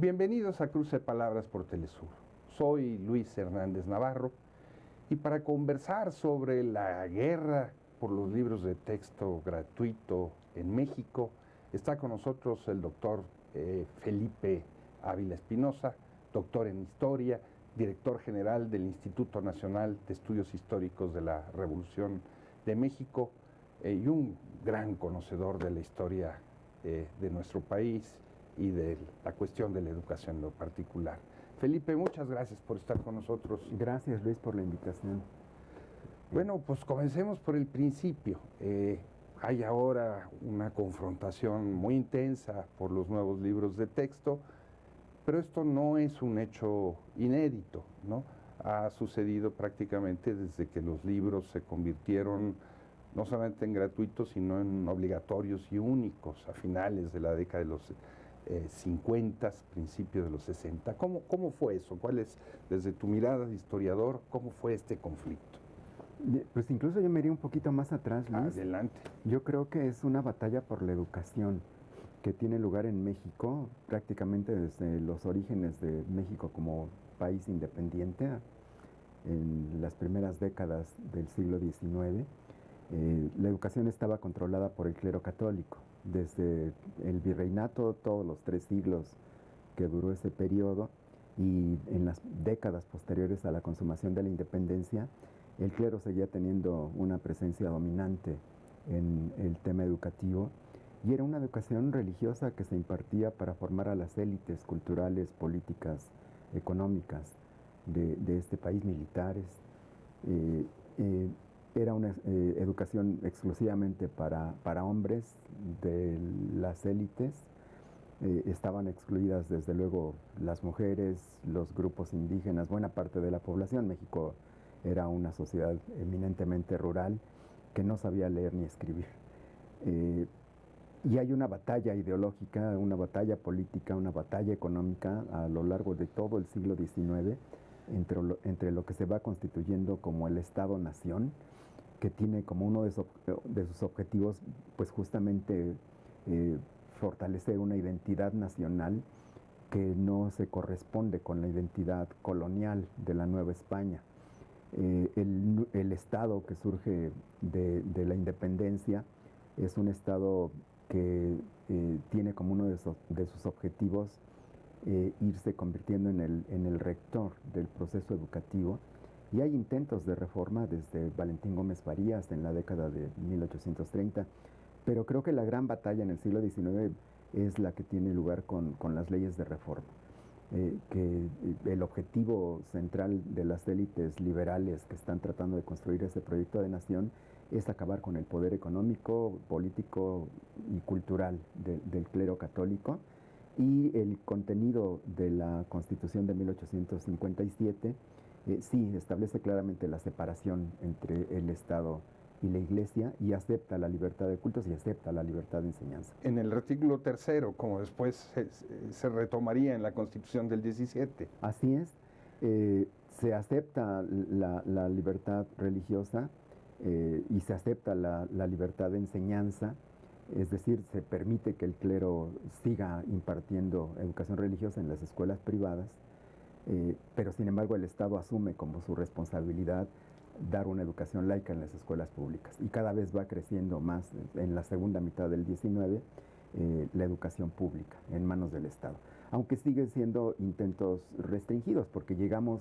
Bienvenidos a Cruce de Palabras por Telesur. Soy Luis Hernández Navarro y para conversar sobre la guerra por los libros de texto gratuito en México está con nosotros el doctor Felipe Ávila Espinosa, doctor en Historia, director general del Instituto Nacional de Estudios Históricos de la Revolución de México y un gran conocedor de la historia de nuestro país y de la cuestión de la educación en lo particular. Felipe, muchas gracias por estar con nosotros. Gracias, Luis, por la invitación. Bueno, pues comencemos por el principio. Hay ahora una confrontación muy intensa por los nuevos libros de texto, pero esto no es un hecho inédito, ¿no? Ha sucedido prácticamente desde que los libros se convirtieron no solamente en gratuitos, sino en obligatorios y únicos a finales de la década de los 50, principios de los 60. ¿Cómo fue eso? ¿Cuál es, desde tu mirada de historiador, cómo fue este conflicto? Pues incluso yo me iría un poquito más atrás, Luis. Adelante. Yo creo que es una batalla por la educación que tiene lugar en México prácticamente desde los orígenes de México como país independiente en las primeras décadas del siglo XIX. La educación estaba controlada por el clero católico. Desde el virreinato, todos los 3 siglos que duró ese periodo, y en las décadas posteriores a la consumación de la independencia, el clero seguía teniendo una presencia dominante en el tema educativo, y era una educación religiosa que se impartía para formar a las élites culturales, políticas, económicas de este país, militares. Era una educación exclusivamente para hombres de las élites. Estaban excluidas desde luego las mujeres, los grupos indígenas, buena parte de la población. México era una sociedad eminentemente rural que no sabía leer ni escribir. Y hay una batalla ideológica, una batalla política, una batalla económica a lo largo de todo el siglo XIX entre lo que se va constituyendo como el Estado-Nación, que tiene como uno de sus objetivos, pues justamente fortalecer una identidad nacional que no se corresponde con la identidad colonial de la Nueva España. El Estado que surge de la independencia es un Estado que tiene como uno de sus objetivos irse convirtiendo en el rector del proceso educativo. Y hay intentos de reforma desde Valentín Gómez Farías en la década de 1830, pero creo que la gran batalla en el siglo XIX es la que tiene lugar con las leyes de reforma. Que el objetivo central de las élites liberales que están tratando de construir este proyecto de nación es acabar con el poder económico, político y cultural del clero católico, y el contenido de la Constitución de 1857 sí establece claramente la separación entre el Estado y la Iglesia, y acepta la libertad de cultos y acepta la libertad de enseñanza. En el artículo 3, como después se retomaría en la Constitución del 17. Así es, se acepta la libertad religiosa y se acepta la libertad de enseñanza, es decir, se permite que el clero siga impartiendo educación religiosa en las escuelas privadas, pero sin embargo el Estado asume como su responsabilidad dar una educación laica en las escuelas públicas, y cada vez va creciendo más en la segunda mitad del XIX la educación pública en manos del Estado, aunque siguen siendo intentos restringidos, porque llegamos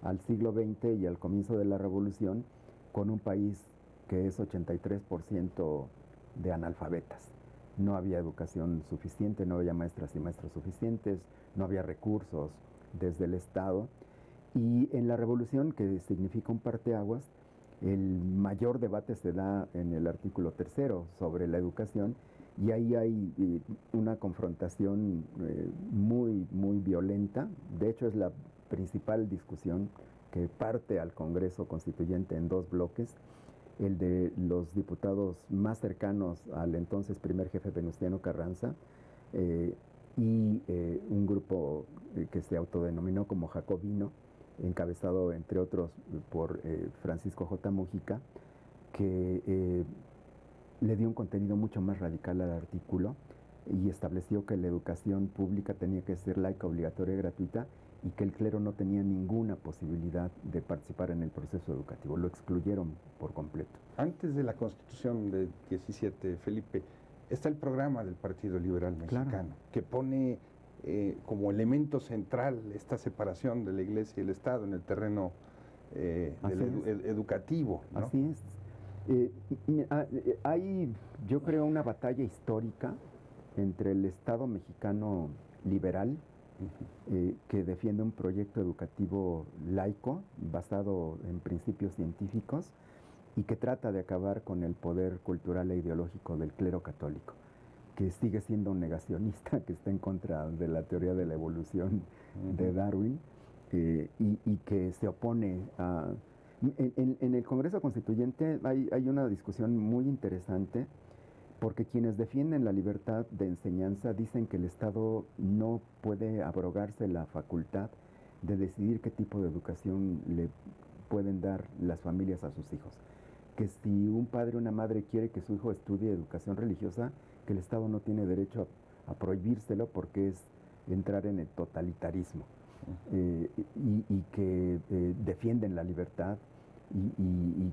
al siglo XX y al comienzo de la Revolución con un país que es 83% de analfabetas. No había educación suficiente, no había maestras y maestros suficientes, no había recursos desde el Estado. Y en la Revolución, que significa un parteaguas, el mayor debate se da en el artículo 3 sobre la educación, y ahí hay una confrontación muy violenta. De hecho, es la principal discusión que parte al Congreso Constituyente en 2 bloques: el de los diputados más cercanos al entonces primer jefe Venustiano Carranza y un grupo que se autodenominó como jacobino, encabezado entre otros por Francisco J. Múgica, que le dio un contenido mucho más radical al artículo, y estableció que la educación pública tenía que ser laica, obligatoria y gratuita, y que el clero no tenía ninguna posibilidad de participar en el proceso educativo, lo excluyeron por completo. Antes de la Constitución de 17, Felipe, está el programa del Partido Liberal Mexicano, claro, que pone como elemento central esta separación de la Iglesia y el Estado en el terreno educativo, ¿no? Así es. Hay, yo creo, una batalla histórica entre el Estado mexicano liberal, que defiende un proyecto educativo laico basado en principios científicos y que trata de acabar con el poder cultural e ideológico del clero católico, que sigue siendo un negacionista, que está en contra de la teoría de la evolución de Darwin, y que se opone a... En el Congreso Constituyente hay una discusión muy interesante, porque quienes defienden la libertad de enseñanza dicen que el Estado no puede abrogarse la facultad de decidir qué tipo de educación le pueden dar las familias a sus hijos. Que si un padre o una madre quiere que su hijo estudie educación religiosa, que el Estado no tiene derecho a prohibírselo, porque es entrar en el totalitarismo. Y que defienden la libertad y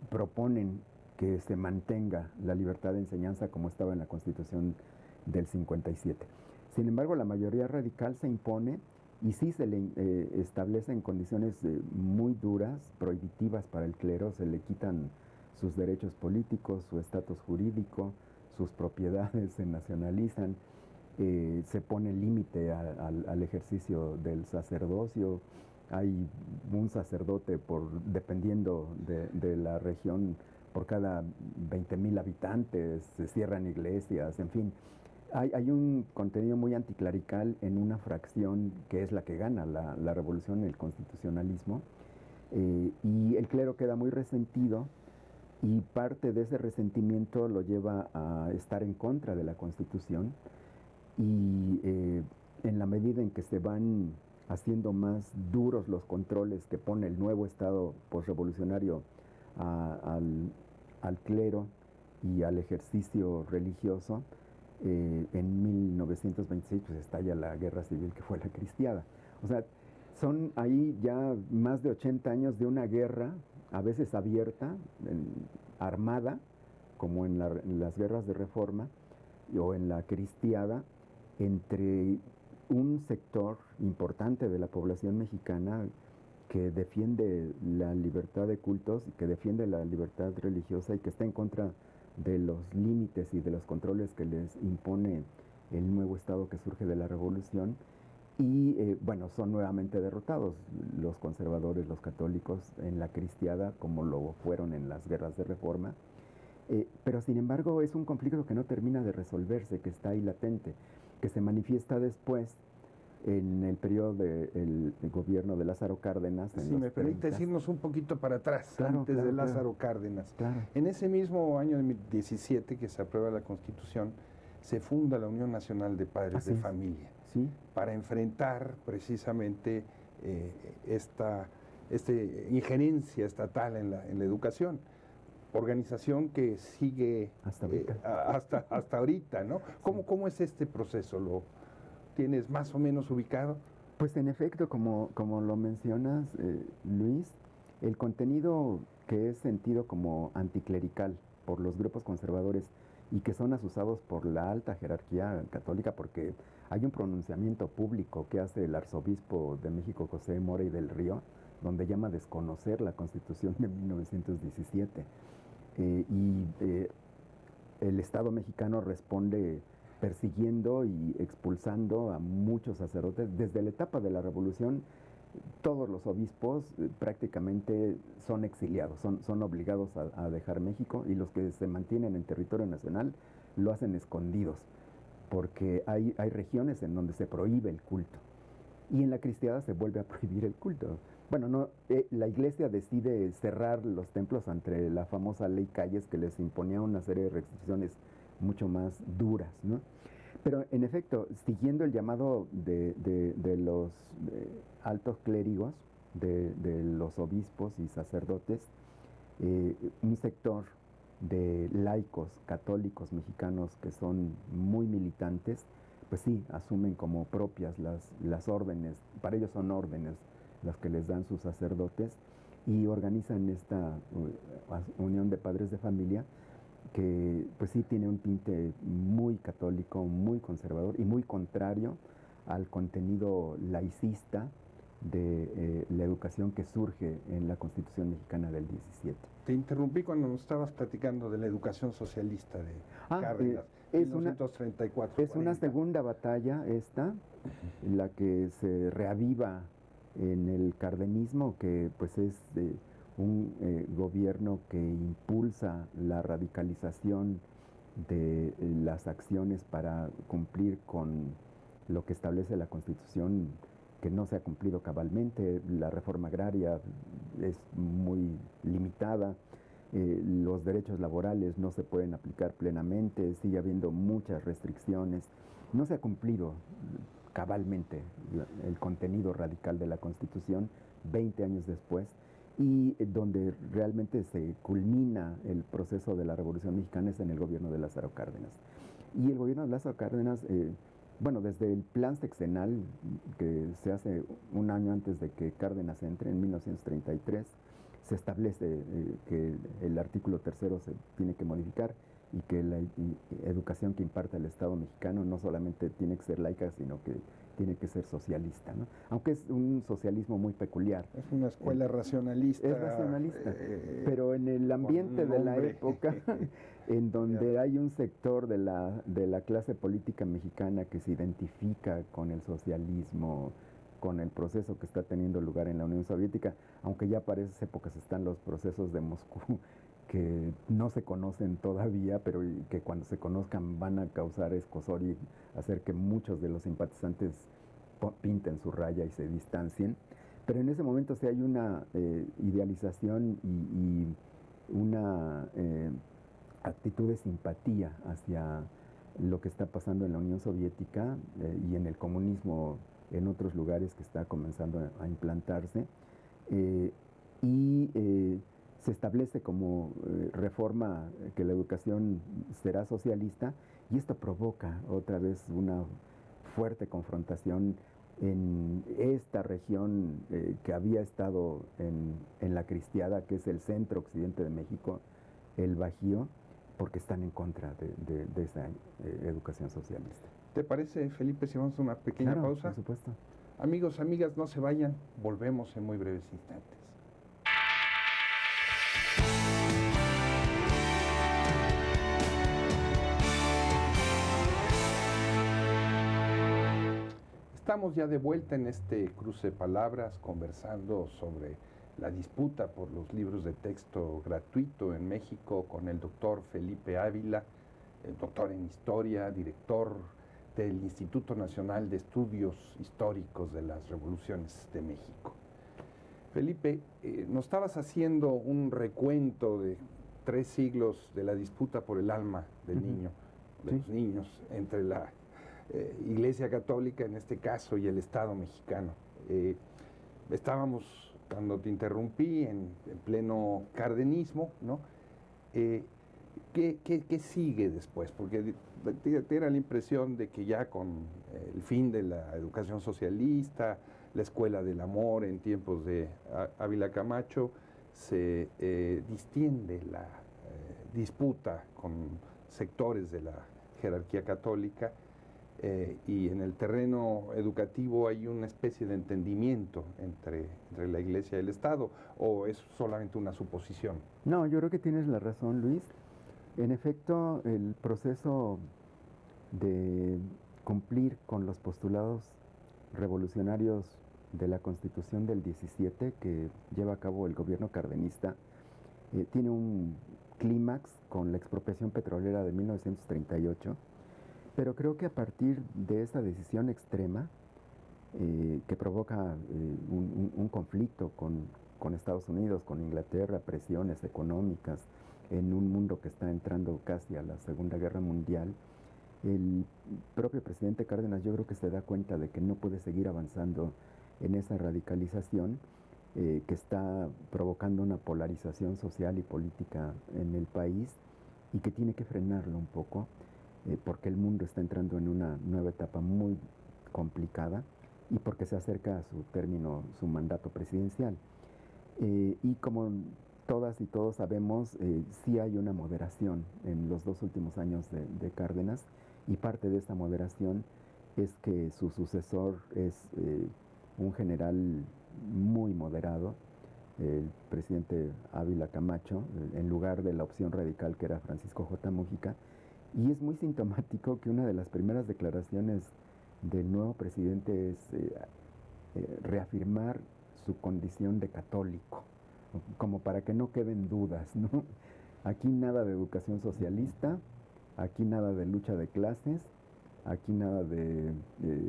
proponen que se mantenga la libertad de enseñanza como estaba en la Constitución del 57. Sin embargo, la mayoría radical se impone y sí se le establecen condiciones muy duras, prohibitivas para el clero. Se le quitan sus derechos políticos, su estatus jurídico, sus propiedades se nacionalizan, se pone límite al ejercicio del sacerdocio. Hay un sacerdote dependiendo de la región, por cada 20,000 habitantes, se cierran iglesias, en fin. Hay un contenido muy anticlerical en una fracción que es la que gana la revolución, el constitucionalismo, y el clero queda muy resentido, y parte de ese resentimiento lo lleva a estar en contra de la Constitución, y en la medida en que se van haciendo más duros los controles que pone el nuevo Estado posrevolucionario al clero y al ejercicio religioso, en 1926 pues estalla la guerra civil, que fue la Cristiada. O sea, son ahí ya más de 80 años de una guerra, a veces abierta, armada, como en las guerras de Reforma o en la Cristiada, entre un sector importante de la población mexicana que defiende la libertad de cultos y que defiende la libertad religiosa y que está en contra de los límites y de los controles que les impone el nuevo Estado que surge de la revolución. Y bueno, son nuevamente derrotados los conservadores, los católicos, en la Cristiada, como lo fueron en las guerras de Reforma. Pero sin embargo es un conflicto que no termina de resolverse, que está ahí latente, que se manifiesta después en el periodo del gobierno de Lázaro Cárdenas. Si me permites irnos un poquito para atrás, claro, antes claro, de Lázaro claro. Cárdenas. Claro. En ese mismo año de 17 que se aprueba la Constitución, se funda la Unión Nacional de Padres de Familia, ¿sí?, para enfrentar precisamente esta injerencia estatal en la educación. Organización que sigue hasta ahorita, ¿no? ¿Cómo es este proceso? ¿Lo tienes más o menos ubicado? Pues en efecto, como lo mencionas, Luis, el contenido que es sentido como anticlerical por los grupos conservadores y que son asusados por la alta jerarquía católica, porque hay un pronunciamiento público que hace el arzobispo de México, José Mora y del Río, donde llama a desconocer la Constitución de 1917. El Estado mexicano responde persiguiendo y expulsando a muchos sacerdotes. Desde la etapa de la Revolución, todos los obispos prácticamente son exiliados, son obligados a dejar México, y los que se mantienen en territorio nacional lo hacen escondidos, porque hay regiones en donde se prohíbe el culto, y en la Cristiada se vuelve a prohibir el culto. Bueno, la Iglesia decide cerrar los templos ante la famosa ley Calles, que les imponía una serie de restricciones mucho más duras, ¿no? Pero en efecto, siguiendo el llamado de los altos clérigos, de los obispos y sacerdotes, un sector de laicos católicos mexicanos que son muy militantes, pues sí, asumen como propias las órdenes, para ellos son órdenes las que les dan sus sacerdotes, y organizan esta unión de padres de familia que pues sí tiene un tinte muy católico, muy conservador y muy contrario al contenido laicista de la educación que surge en la Constitución mexicana del 17. Te interrumpí cuando nos estabas platicando de la educación socialista de Cárdenas, es 1934. Es una segunda batalla esta, la que se reaviva en el cardenismo, que pues es un gobierno que impulsa la radicalización de las acciones para cumplir con lo que establece la Constitución, que no se ha cumplido cabalmente. La reforma agraria es muy limitada, los derechos laborales no se pueden aplicar plenamente, sigue habiendo muchas restricciones, no se ha cumplido cabalmente el contenido radical de la Constitución 20 años después, y donde realmente se culmina el proceso de la Revolución Mexicana es en el gobierno de Lázaro Cárdenas. Y el gobierno de Lázaro Cárdenas, bueno, desde el plan sexenal que se hace un año antes de que Cárdenas entre, en 1933, se establece que el artículo tercero se tiene que modificar y que la educación que imparta el Estado mexicano no solamente tiene que ser laica, sino que tiene que ser socialista, ¿no? Aunque es un socialismo muy peculiar. Es una escuela racionalista. Es racionalista, pero en el ambiente de la época, en donde hay un sector de la clase política mexicana que se identifica con el socialismo, con el proceso que está teniendo lugar en la Unión Soviética, aunque ya para esas épocas están los procesos de Moscú, que no se conocen todavía, pero que cuando se conozcan van a causar escozor y hacer que muchos de los simpatizantes pinten su raya y se distancien. Pero en ese momento sí hay una idealización y una actitud de simpatía hacia lo que está pasando en la Unión Soviética y en el comunismo en otros lugares que está comenzando a implantarse. Se establece como reforma que la educación será socialista, y esto provoca otra vez una fuerte confrontación en esta región que había estado en la Cristiada, que es el centro occidente de México, el Bajío, porque están en contra de esa educación socialista. ¿Te parece, Felipe, si vamos a una pequeña pausa? Por supuesto. Amigos, amigas, no se vayan, volvemos en muy breves instantes. Estamos ya de vuelta en este cruce de palabras, conversando sobre la disputa por los libros de texto gratuito en México con el doctor Felipe Ávila, doctor en Historia, director del Instituto Nacional de Estudios Históricos de las Revoluciones de México. Felipe, nos estabas haciendo un recuento de 3 siglos de la disputa por el alma del niño, de los niños, entre la Iglesia Católica en este caso y el Estado mexicano. Estábamos, cuando te interrumpí, en pleno cardenismo, ¿no? ¿Qué sigue después? Porque te era la impresión de que ya con el fin de la educación socialista, la escuela del amor en tiempos de Ávila Camacho, se distiende la disputa con sectores de la jerarquía católica, y en el terreno educativo hay una especie de entendimiento entre la Iglesia y el Estado, ¿o es solamente una suposición? No, yo creo que tienes la razón, Luis. En efecto, el proceso de cumplir con los postulados revolucionarios de la Constitución del 17 que lleva a cabo el gobierno cardenista tiene un clímax con la expropiación petrolera de 1938, pero creo que a partir de esa decisión extrema que provoca un conflicto con Estados Unidos, con Inglaterra, presiones económicas, en un mundo que está entrando casi a la Segunda Guerra Mundial, el propio presidente Cárdenas yo creo que se da cuenta de que no puede seguir avanzando en esa radicalización que está provocando una polarización social y política en el país, y que tiene que frenarlo un poco, porque el mundo está entrando en una nueva etapa muy complicada y porque se acerca a su término su mandato presidencial. Y como todas y todos sabemos, sí hay una moderación en los 2 últimos años de Cárdenas, y parte de esta moderación es que su sucesor es un general muy moderado, el presidente Ávila Camacho, en lugar de la opción radical que era Francisco J. Mújica. Y es muy sintomático que una de las primeras declaraciones del nuevo presidente es reafirmar su condición de católico, como para que no queden dudas, ¿no? Aquí nada de educación socialista, aquí nada de lucha de clases, aquí nada de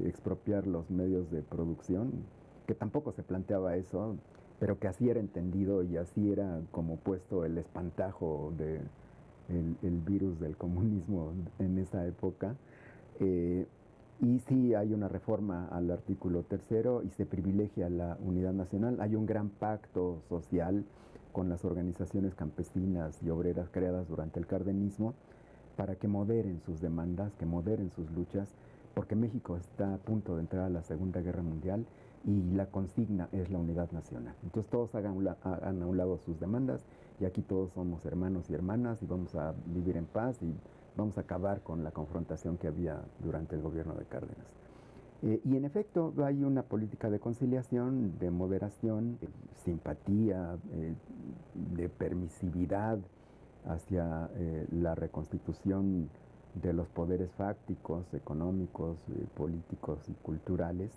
expropiar los medios de producción, que tampoco se planteaba eso, pero que así era entendido y así era como puesto el espantajo de el virus del comunismo en esa época. Y sí hay una reforma al artículo 3 y se privilegia la unidad nacional. Hay un gran pacto social con las organizaciones campesinas y obreras creadas durante el cardenismo para que moderen sus demandas, que moderen sus luchas, porque México está a punto de entrar a la Segunda Guerra Mundial y la consigna es la unidad nacional. Entonces todos hagan a un lado sus demandas y aquí todos somos hermanos y hermanas y vamos a vivir en paz y vamos a acabar con la confrontación que había durante el gobierno de Cárdenas. Y en efecto hay una política de conciliación, de moderación, simpatía, de permisividad hacia la reconstitución de los poderes fácticos, económicos, políticos y culturales.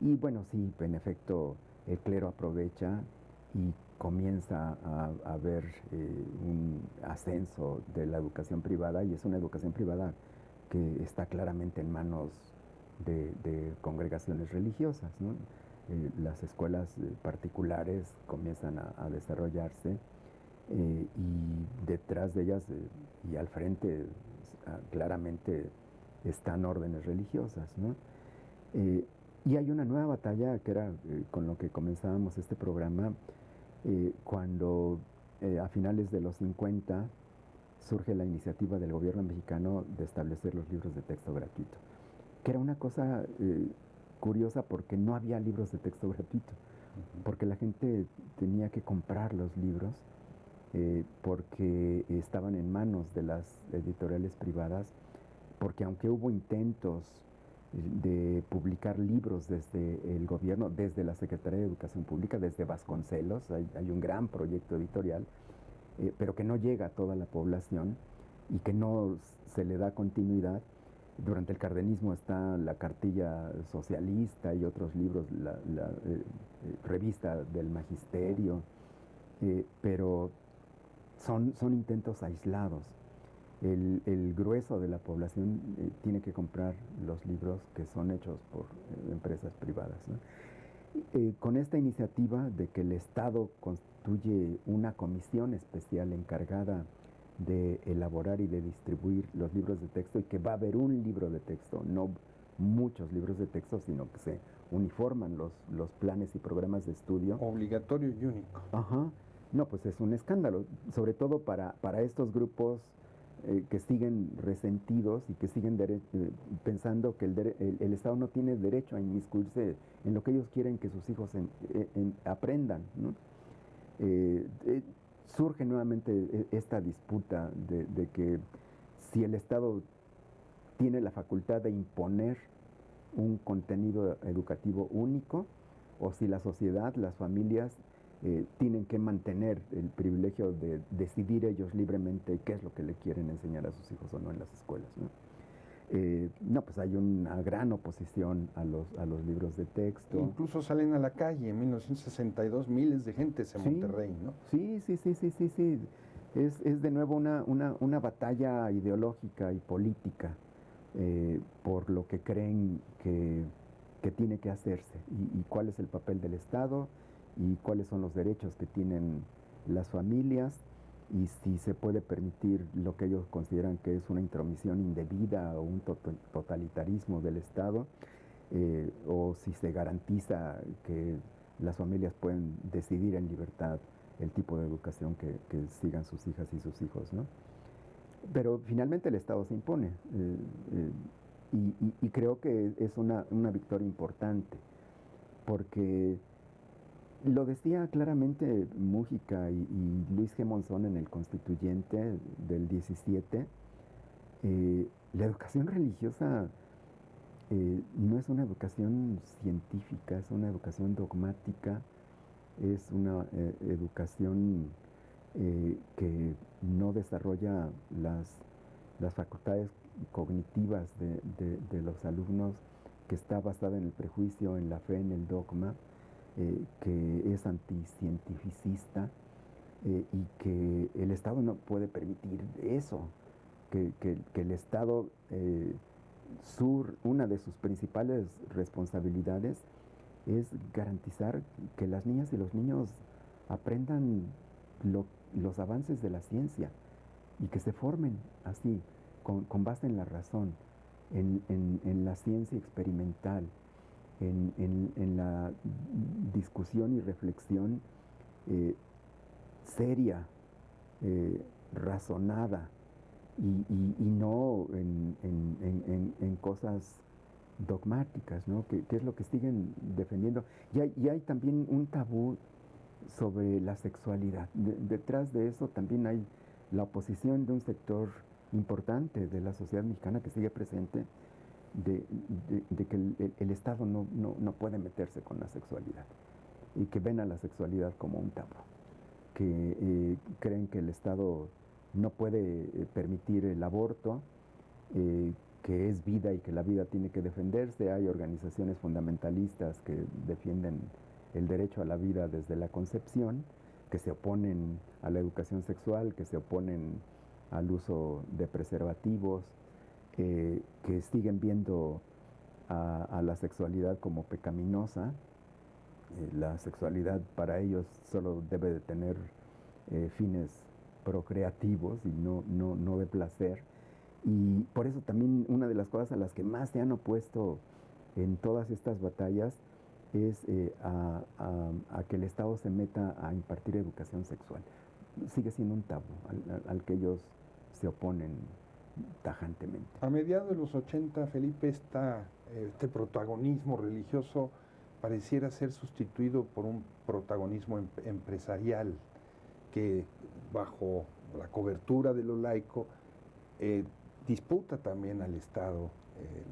Y bueno, sí, en efecto, el clero aprovecha y comienza a ver un ascenso de la educación privada, y es una educación privada que está claramente en manos de congregaciones religiosas, ¿no? Las escuelas particulares comienzan a desarrollarse, y detrás de ellas y al frente claramente están órdenes religiosas, ¿no? Y hay una nueva batalla que era con lo que comenzábamos este programa, cuando a finales de los 50 surge la iniciativa del gobierno mexicano de establecer los libros de texto gratuito, que era una cosa curiosa porque no había libros de texto gratuito, porque la gente tenía que comprar los libros, porque estaban en manos de las editoriales privadas, porque aunque hubo intentos de publicar libros desde el gobierno, desde la Secretaría de Educación Pública, desde Vasconcelos, hay un gran proyecto editorial, pero que no llega a toda la población y que no se le da continuidad. Durante el cardenismo está la Cartilla Socialista y otros libros, la revista del Magisterio, pero son intentos aislados. El grueso de la población tiene que comprar los libros que son hechos por empresas privadas, ¿no? Con esta iniciativa de que el Estado constituye una comisión especial encargada de elaborar y de distribuir los libros de texto, y que va a haber un libro de texto, no muchos libros de texto, sino que se uniforman los planes y programas de estudio. Obligatorio y único. Ajá. No, pues es un escándalo, sobre todo para estos grupos que siguen resentidos y que siguen pensando que el Estado no tiene derecho a inmiscuirse en lo que ellos quieren que sus hijos aprendan, ¿no? Surge nuevamente esta disputa de que si el Estado tiene la facultad de imponer un contenido educativo único, o si la sociedad, las familias, tienen que mantener el privilegio de decidir ellos libremente qué es lo que le quieren enseñar a sus hijos o no en las escuelas, ¿no? No, pues hay una gran oposición a los libros de texto. Incluso salen a la calle en 1962 miles de gentes en Monterrey, ¿no? Sí. Es de nuevo una batalla ideológica y política por lo que creen que tiene que hacerse y cuál es el papel del Estado y cuáles son los derechos que tienen las familias, y si se puede permitir lo que ellos consideran que es una intromisión indebida o un totalitarismo del Estado, o si se garantiza que las familias pueden decidir en libertad el tipo de educación que sigan sus hijas y sus hijos, ¿no? Pero finalmente el Estado se impone, y creo que es una victoria importante, porque lo decía claramente Mújica y Luis G. Monzón en el Constituyente del 17, la educación religiosa no es una educación científica, es una educación dogmática, es una educación que no desarrolla las facultades cognitivas de los alumnos, que está basada en el prejuicio, en la fe, en el dogma, que es anticientificista, y que el Estado no puede permitir eso, que el Estado, una de sus principales responsabilidades es garantizar que las niñas y los niños aprendan los avances de la ciencia y que se formen así, con base en la razón, en la ciencia experimental, en la discusión y reflexión seria, razonada, y no en cosas dogmáticas, ¿no? Que es lo que siguen defendiendo. Y hay también un tabú sobre la sexualidad. Detrás de eso también hay la oposición de un sector importante de la sociedad mexicana que sigue presente, de que el Estado no puede meterse con la sexualidad, y que ven a la sexualidad como un tabú, que creen que el Estado no puede permitir el aborto, que es vida y que la vida tiene que defenderse. Hay organizaciones fundamentalistas que defienden el derecho a la vida desde la concepción, que se oponen a la educación sexual, que se oponen al uso de preservativos, que siguen viendo a la sexualidad como pecaminosa. La sexualidad para ellos solo debe de tener fines procreativos y no de placer. Y por eso también una de las cosas a las que más se han opuesto en todas estas batallas es a que el Estado se meta a impartir educación sexual. Sigue siendo un tabú al que ellos se oponen tajantemente. A mediados de los 80, Felipe, este protagonismo religioso pareciera ser sustituido por un protagonismo empresarial que, bajo la cobertura de lo laico, disputa también al Estado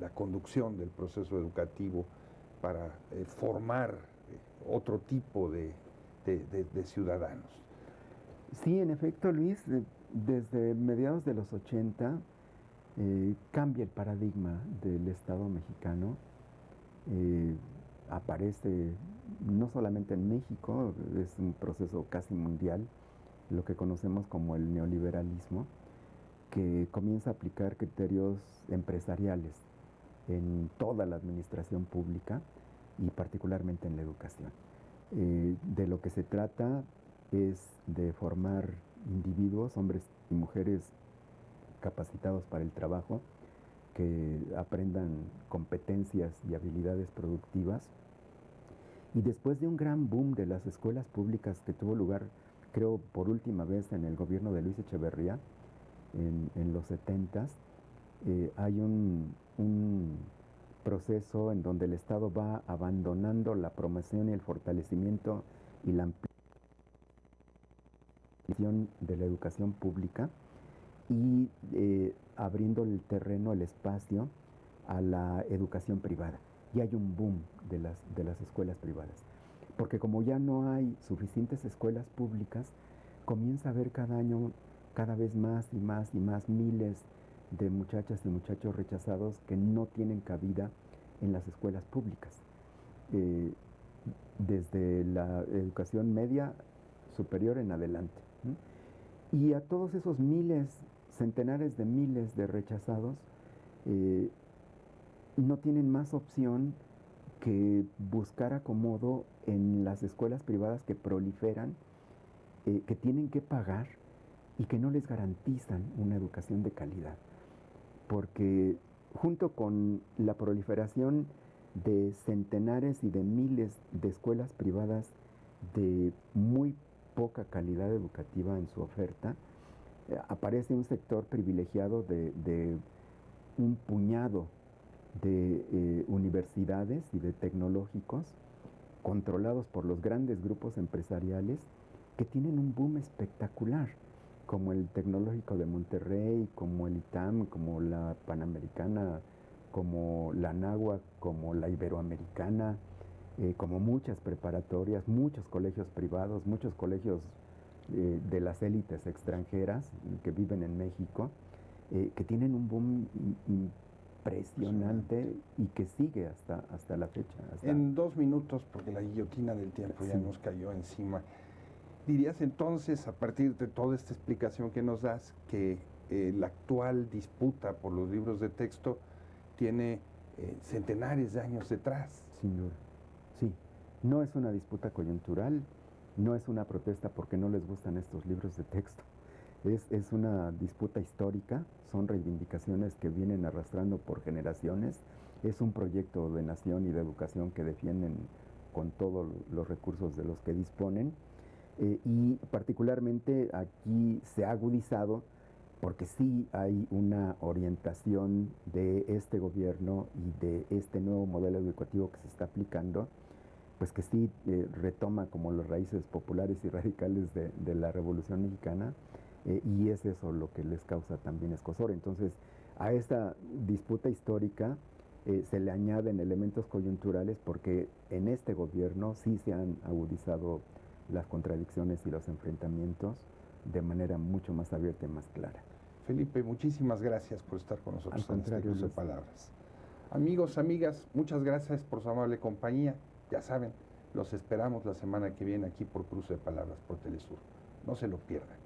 la conducción del proceso educativo para formar otro tipo de ciudadanos. Sí, en efecto, Luis, desde mediados de los 80 cambia el paradigma del Estado mexicano. Aparece no solamente en México, es un proceso casi mundial, lo que conocemos como el neoliberalismo, que comienza a aplicar criterios empresariales en toda la administración pública y particularmente en la educación. De lo que se trata es de formar individuos, hombres y mujeres capacitados para el trabajo, que aprendan competencias y habilidades productivas. Y después de un gran boom de las escuelas públicas que tuvo lugar, creo, por última vez en el gobierno de Luis Echeverría, en los 70s, hay un proceso en donde el Estado va abandonando la promoción y el fortalecimiento y la ampliación de la educación pública, y abriendo el terreno, el espacio a la educación privada. Y hay un boom de las escuelas privadas. Porque como ya no hay suficientes escuelas públicas, comienza a haber cada año cada vez más y más y más miles de muchachas y muchachos rechazados que no tienen cabida en las escuelas públicas. Desde la educación media superior en adelante. Y a todos esos miles, centenares de miles de rechazados, no tienen más opción que buscar acomodo en las escuelas privadas que proliferan, que tienen que pagar y que no les garantizan una educación de calidad. Porque junto con la proliferación de centenares y de miles de escuelas privadas de muy poca calidad educativa en su oferta, aparece un sector privilegiado de un puñado de universidades y de tecnológicos controlados por los grandes grupos empresariales que tienen un boom espectacular, como el Tecnológico de Monterrey, como el ITAM, como la Panamericana, como la Anáhuac, como la Iberoamericana, como muchas preparatorias, muchos colegios privados, muchos colegios de las élites extranjeras que viven en México, que tienen un boom impresionante y que sigue hasta la fecha. En 2 minutos, porque la guillotina del tiempo ya nos cayó encima, dirías entonces, a partir de toda esta explicación que nos das, que la actual disputa por los libros de texto tiene centenares de años detrás? Sin duda, sí. No es una disputa coyuntural, no es una protesta porque no les gustan estos libros de texto. Es una disputa histórica, son reivindicaciones que vienen arrastrando por generaciones, es un proyecto de nación y de educación que defienden con todos los recursos de los que disponen, y particularmente aquí se ha agudizado porque sí hay una orientación de este gobierno y de este nuevo modelo educativo que se está aplicando, pues que sí retoma como las raíces populares y radicales de la Revolución Mexicana, y es eso lo que les causa también escozor. Entonces, a esta disputa histórica se le añaden elementos coyunturales porque en este gobierno sí se han agudizado las contradicciones y los enfrentamientos de manera mucho más abierta y más clara. Felipe, muchísimas gracias por estar con nosotros en este Cruce de Palabras. Amigos, amigas, muchas gracias por su amable compañía. Ya saben, los esperamos la semana que viene aquí por Cruce de Palabras por Telesur. No se lo pierdan.